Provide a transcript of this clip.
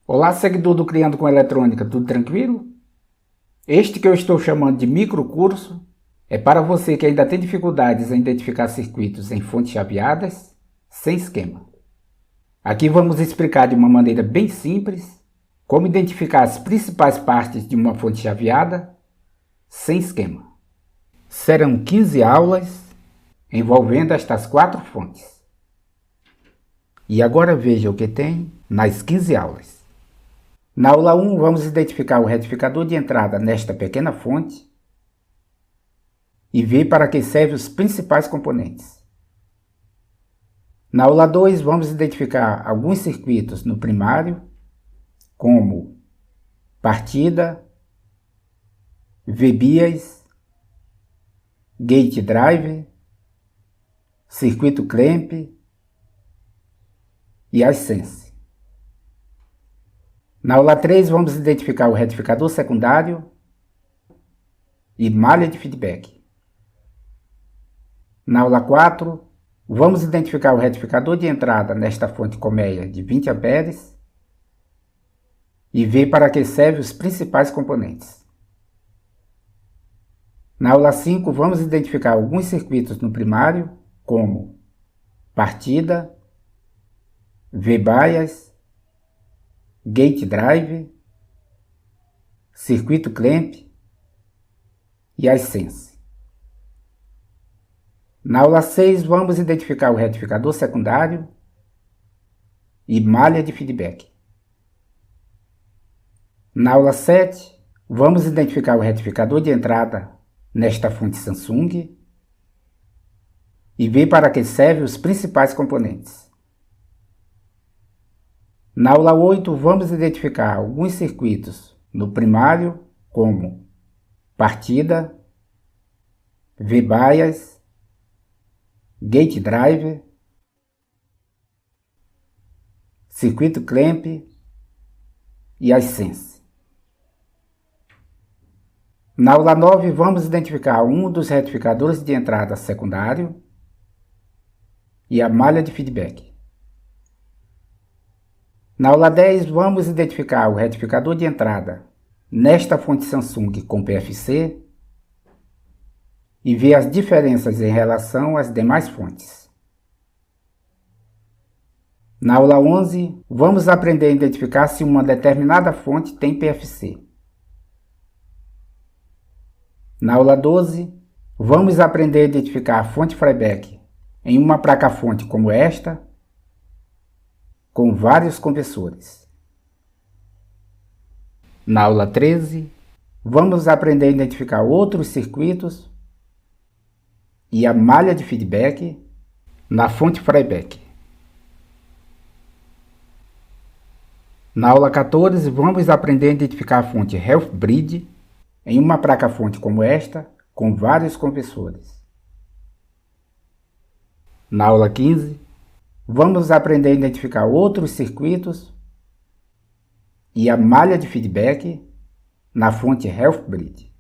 Olá, seguidor do Criando com Eletrônica, tudo tranquilo? Este que eu estou chamando de microcurso é para você que ainda tem dificuldades em identificar circuitos em fontes chaveadas sem esquema. Aqui vamos explicar de uma maneira bem simples como identificar as principais partes de uma fonte chaveada sem esquema. Serão 15 aulas envolvendo estas 4 fontes. E agora veja o que tem nas 15 aulas. Na aula 1, vamos identificar o retificador de entrada nesta pequena fonte e ver para que servem os principais componentes. Na aula 2, vamos identificar alguns circuitos no primário, como partida, V-bias, gate drive, circuito clamp e as sense. Na aula 3, vamos identificar o retificador secundário e malha de feedback. Na aula 4, vamos identificar o retificador de entrada nesta fonte colmeia de 20 amperes e ver para que servem os principais componentes. Na aula 5, vamos identificar alguns circuitos no primário, como partida, V-bias, gate drive, circuito clamp e as sense. Na aula 6, vamos identificar o retificador secundário e malha de feedback. Na aula 7, vamos identificar o retificador de entrada nesta fonte Samsung e ver para que servem os principais componentes. Na aula 8, vamos identificar alguns circuitos no primário, como partida, V-bias, gate drive, circuito clamp e as sense. Na aula 9, vamos identificar um dos retificadores de entrada secundário e a malha de feedback. Na aula 10, vamos identificar o retificador de entrada nesta fonte Samsung com PFC e ver as diferenças em relação às demais fontes. Na aula 11, vamos aprender a identificar se uma determinada fonte tem PFC. Na aula 12, vamos aprender a identificar a fonte Freiberg em uma placa-fonte como esta, com vários conversores. Na aula 13, vamos aprender a identificar outros circuitos e a malha de feedback na fonte Freiberg. Na aula 14, vamos aprender a identificar a fonte Healthbridge em uma placa-fonte como esta, com vários conversores. Na aula 15, vamos aprender a identificar outros circuitos e a malha de feedback na fonte Healthbridge.